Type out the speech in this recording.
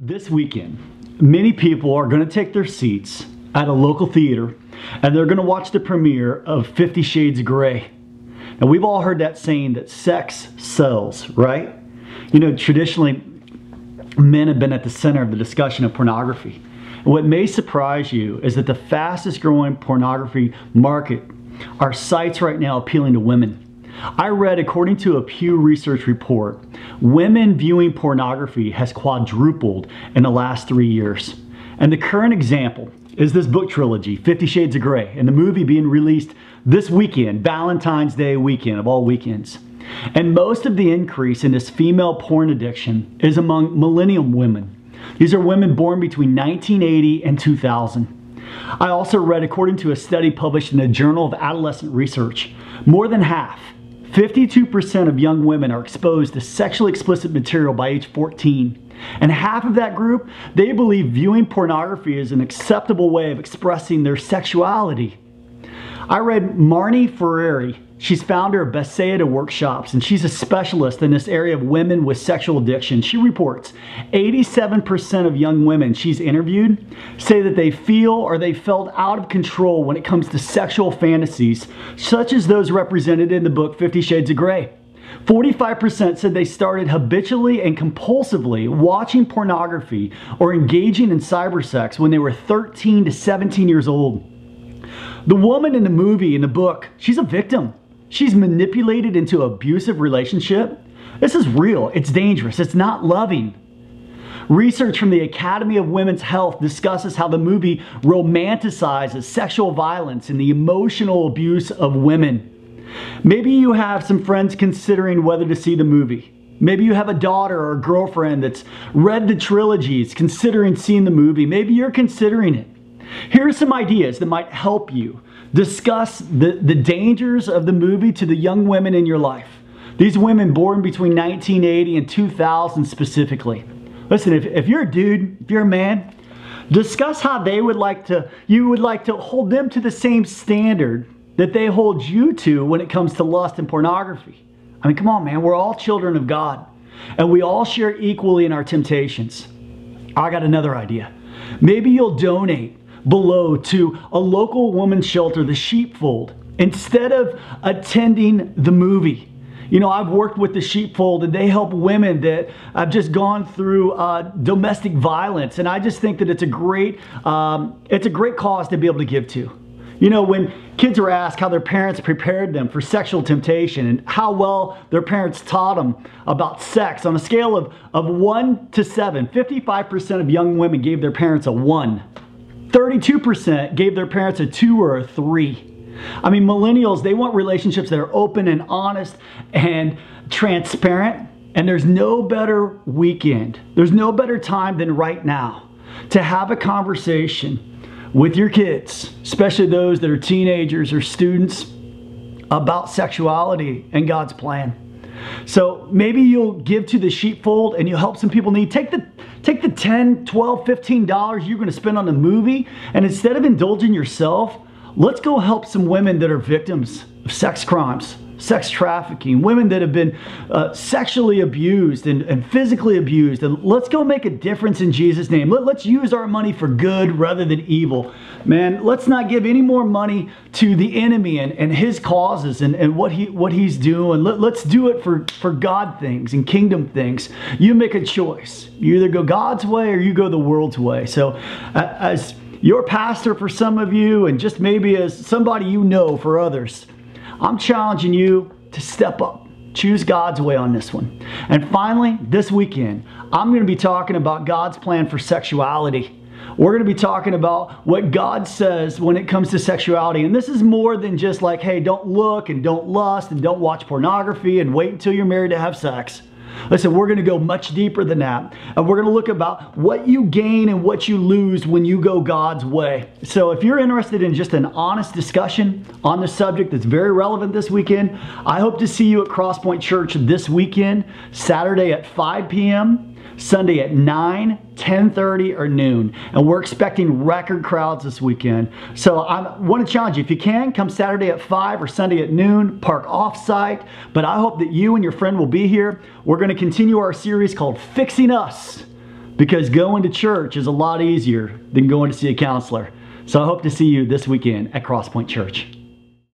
This weekend, many people are going to take their seats at a local theater and they're going to watch the premiere of 50 Shades of Grey. Now, we've all heard that saying that sex sells, right? You know, traditionally, men have been at the center of the discussion of pornography. And what may surprise you is that the fastest growing pornography market are sites right now appealing to women. I read, according to a Pew Research report, women viewing pornography has quadrupled in the last 3 years. And the current example is this book trilogy, 50 Shades of Grey, and the movie being released this weekend, Valentine's Day weekend of all weekends. And most of the increase in this female porn addiction is among millennium women. These are women born between 1980 and 2000. I also read, according to a study published in the Journal of Adolescent Research, more than half, 52% of young women are exposed to sexually explicit material by age 14. And half of that group, they believe viewing pornography is an acceptable way of expressing their sexuality. I read Marnie Ferreri. She's founder of Bethsaida Workshops, and she's a specialist in this area of women with sexual addiction. She reports 87% of young women she's interviewed say that they feel or they felt out of control when it comes to sexual fantasies, such as those represented in the book 50 Shades of Grey. 45% said they started habitually and compulsively watching pornography or engaging in cybersex when they were 13 to 17 years old. The woman in the movie, in the book, she's a victim. She's manipulated into an abusive relationship. This is real. It's dangerous. It's not loving. Research from the Academy of Women's Health discusses how the movie romanticizes sexual violence and the emotional abuse of women. Maybe you have some friends considering whether to see the movie. Maybe you have a daughter or a girlfriend that's read the trilogies, considering seeing the movie. Maybe you're considering it. Here are some ideas that might help you discuss the dangers of the movie to the young women in your life. These women born between 1980 and 2000 specifically. Listen, if you're a dude, if you're a man, discuss how you would like to hold them to the same standard that they hold you to when it comes to lust and pornography. I mean, come on, man, we're all children of God, and we all share equally in our temptations. I got another idea. Maybe you'll donate below to a local women's shelter, the Sheepfold, instead of attending the movie. You know, I've worked with the Sheepfold, and they help women that have just gone through domestic violence, and I just think that it's a great cause to be able to give to. You know, when kids are asked how their parents prepared them for sexual temptation and how well their parents taught them about sex, on a scale of 1 to 7, 55% of young women gave their parents a 1. 32% gave their parents a 2 or a 3. I mean, millennials, they want relationships that are open and honest and transparent. And there's no better weekend, there's no better time than right now to have a conversation with your kids, especially those that are teenagers or students, about sexuality and God's plan. So maybe you'll give to the Sheepfold and you'll help some people need. Take the $10, $12, $15 you're going to spend on the movie, and instead of indulging yourself, let's go help some women that are victims of sex crimes, sex trafficking, women that have been sexually abused and physically abused. And let's go make a difference in Jesus' name. Let's use our money for good rather than evil. Man, let's not give any more money to the enemy and his causes and what he's doing. Let's do it for God things and kingdom things. You make a choice. You either go God's way or you go the world's way. So as your pastor for some of you, and just maybe as somebody you know for others, I'm challenging you to step up. Choose God's way on this one. And finally, this weekend, I'm going to be talking about God's plan for sexuality. We're going to be talking about what God says when it comes to sexuality. And this is more than just like, hey, don't look and don't lust and don't watch pornography and wait until you're married to have sex. Listen, we're going to go much deeper than that. And we're going to look about what you gain and what you lose when you go God's way. So if you're interested in just an honest discussion on the subject that's very relevant this weekend, I hope to see you at Crosspoint Church this weekend, Saturday at 5 p.m., Sunday at 9, 10:30, or noon. And we're expecting record crowds this weekend. So I want to challenge you, if you can, come Saturday at 5 or Sunday at noon, park off-site. But I hope that you and your friend will be here. We're going to continue our series called Fixing Us. because going to church is a lot easier than going to see a counselor. So I hope to see you this weekend at Crosspoint Church.